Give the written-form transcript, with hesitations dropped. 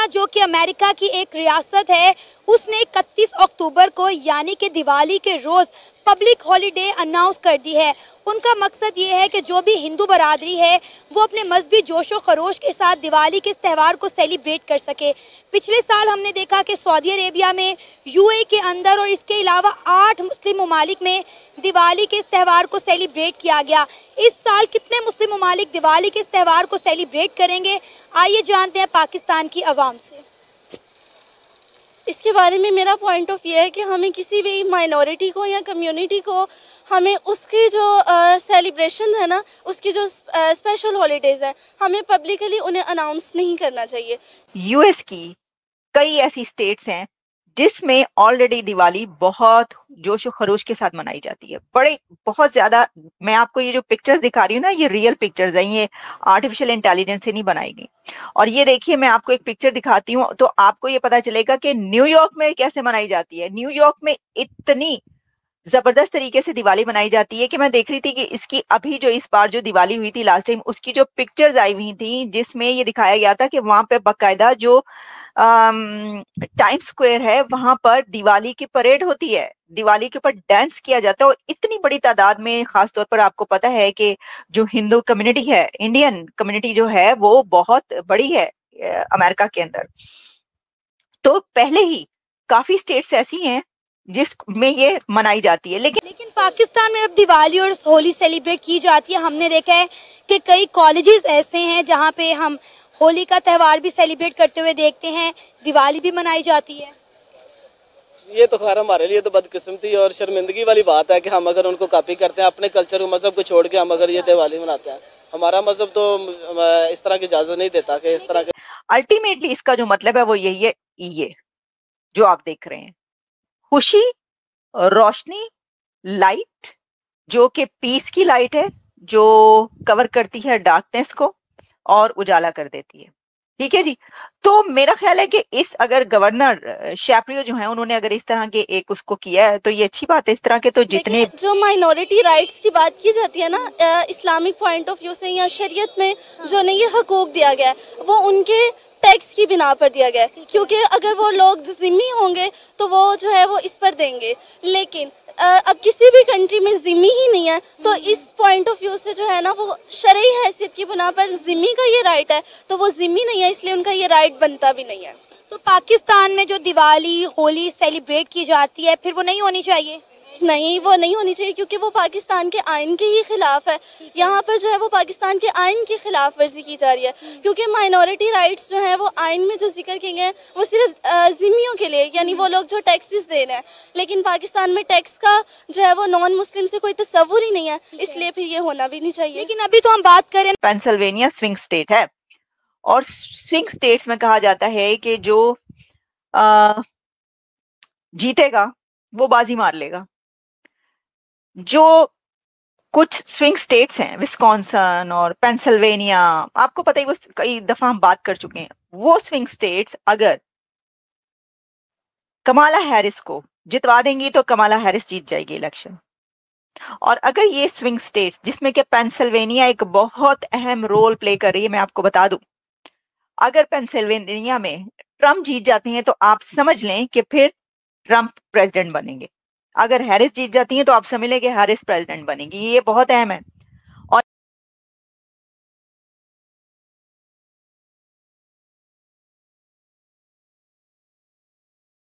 Pennsylvania जो कि America की एक रियासत है, उसने 31 अक्टूबर को यानी कि दिवाली के रोज़ पब्लिक हॉलीडे अनाउंस कर दी है। उनका मकसद ये है कि जो भी हिंदू बरादरी है वो अपने मजहबी जोशो खरोश के साथ दिवाली के इस त्यौहार को सेलिब्रेट कर सके। पिछले साल हमने देखा कि सऊदी अरेबिया में, यूएई के अंदर और इसके अलावा 8 मुस्लिम ममालिक में दिवाली के इस त्यौहार को सेलिब्रेट किया गया। इस साल कितने मुस्लिम ममालिक दिवाली के इस त्यौहार को सेलिब्रेट करेंगे, आइए जानते हैं पाकिस्तान की आवाम से। इसके बारे में मेरा पॉइंट ऑफ व्यू है कि हमें किसी भी माइनॉरिटी को या कम्युनिटी को हमें उसकी जो सेलिब्रेशन है ना, उसकी जो स्पेशल हॉलीडेज़ हैं, हमें पब्लिकली उन्हें अनाउंस नहीं करना चाहिए। यूएस की कई ऐसी स्टेट्स हैं जिसमें ऑलरेडी दिवाली बहुत जोश और खरोश के साथ मनाई जाती है, बहुत ज्यादा। मैं आपको ये जो पिक्चर्स दिखा रही हूँ ना, ये रियल पिक्चर्स हैं, ये आर्टिफिशियल इंटेलिजेंस से नहीं बनाई गई। और ये देखिए, मैं आपको एक पिक्चर दिखाती हूँ तो आपको ये पता चलेगा कि न्यूयॉर्क में कैसे मनाई जाती है। न्यूयॉर्क में इतनी जबरदस्त तरीके से दिवाली मनाई जाती है कि मैं देख रही थी कि इसकी अभी जो इस बार जो दिवाली हुई थी लास्ट टाइम, उसकी जो पिक्चर्स आई हुई थी जिसमें ये दिखाया गया था कि वहां पे बाकायदा जो टाइम स्क्वायर है वहां पर दिवाली की परेड होती है, दिवाली के ऊपर डांस किया जाता है। और इतनी बड़ी तादाद में, खासतौर पर आपको पता है कि जो हिंदू कम्युनिटी है, इंडियन कम्युनिटी जो है वो बहुत बड़ी है अमेरिका के अंदर। तो पहले ही काफी स्टेट्स ऐसी हैं जिसमें ये मनाई जाती है। लेकिन पाकिस्तान में अब दिवाली और होली सेलिब्रेट की जाती है। हमने देखा है कि कई कॉलेजेस ऐसे हैं जहां पे हम होली का त्यौहार भी सेलिब्रेट करते हुए देखते हैं, दिवाली भी मनाई जाती है। ये तो खैर हमारे लिए तो बदकिस्मती और शर्मिंदगी वाली बात है कि हम अगर उनको कॉपी करते हैं, अपने कल्चर को, मजहब को छोड़ के हम अगर ये दिवाली मनाते हैं। हमारा मजहब तो इस तरह की इजाजत नहीं देता कि इस तरह के। अल्टीमेटली इसका जो मतलब है वो यही है, ये जो आप देख रहे हैं, खुशी, रोशनी, लाइट, जो कि पीस की लाइट है, जो कवर करती है डार्कनेस को और उजाला कर देती है। ठीक है जी। तो मेरा ख्याल है कि इस अगर गवर्नर शैप्रियो जो है उन्होंने अगर इस तरह के एक उसको किया है तो ये अच्छी बात है। इस तरह के तो जितने जो माइनॉरिटी राइट्स की बात की जाती है ना, इस्लामिक पॉइंट ऑफ व्यू से या शरीयत में जो नहीं ये हकूक दिया गया है वो उनके टैक्स की बिना पर दिया गया है, क्योंकि अगर वो लोग जिम्मी होंगे तो वो जो है वो इस पर देंगे। लेकिन अब किसी भी कंट्री में जिम्मी ही नहीं है, तो इस पॉइंट ऑफ व्यू से जो है ना वो शरई हैसियत की बिना पर जिम्मी का ये राइट है, तो वो जिम्मी नहीं है, इसलिए उनका ये राइट बनता भी नहीं है। तो पाकिस्तान में जो दिवाली होली सेलिब्रेट की जाती है फिर वो नहीं होनी चाहिए? नहीं, वो नहीं होनी चाहिए, क्योंकि वो पाकिस्तान के आइन के ही खिलाफ है। यहाँ पर जो है वो पाकिस्तान के आइन की खिलाफ वर्जी की जा रही है, क्योंकि माइनॉरिटी राइट्स जो है वो आइन में जो जिक्र किए गए हैं वो सिर्फ जिम्मियों के लिए, यानी वो लोग जो टैक्सेस दे रहे हैं। लेकिन पाकिस्तान में टैक्स का जो है वो नॉन मुस्लिम से कोई तस्वुर ही नहीं है, इसलिए फिर ये होना भी नहीं चाहिए। लेकिन अभी तो हम बात करें, पेंसिल्वेनिया स्विंग स्टेट है और स्विंग स्टेट्स में कहा जाता है कि जो जीतेगा वो बाजी मार लेगा। जो कुछ स्विंग स्टेट्स हैं, विस्कॉन्सन और पेंसिल्वेनिया, आपको पता ही, वो कई दफा हम बात कर चुके हैं। वो स्विंग स्टेट्स अगर कमाला हैरिस को जितवा देंगी तो कमाला हैरिस जीत जाएगी इलेक्शन। और अगर ये स्विंग स्टेट्स, जिसमें कि पेंसिल्वेनिया एक बहुत अहम रोल प्ले कर रही है, मैं आपको बता दूं, अगर पेंसिल्वेनिया में ट्रम्प जीत जाते हैं तो आप समझ लें कि फिर ट्रम्प प्रेसिडेंट बनेंगे। अगर हैरिस जीत जाती हैं तो आप समझ लें कि हैरिस प्रेसिडेंट बनेगी। ये बहुत अहम है।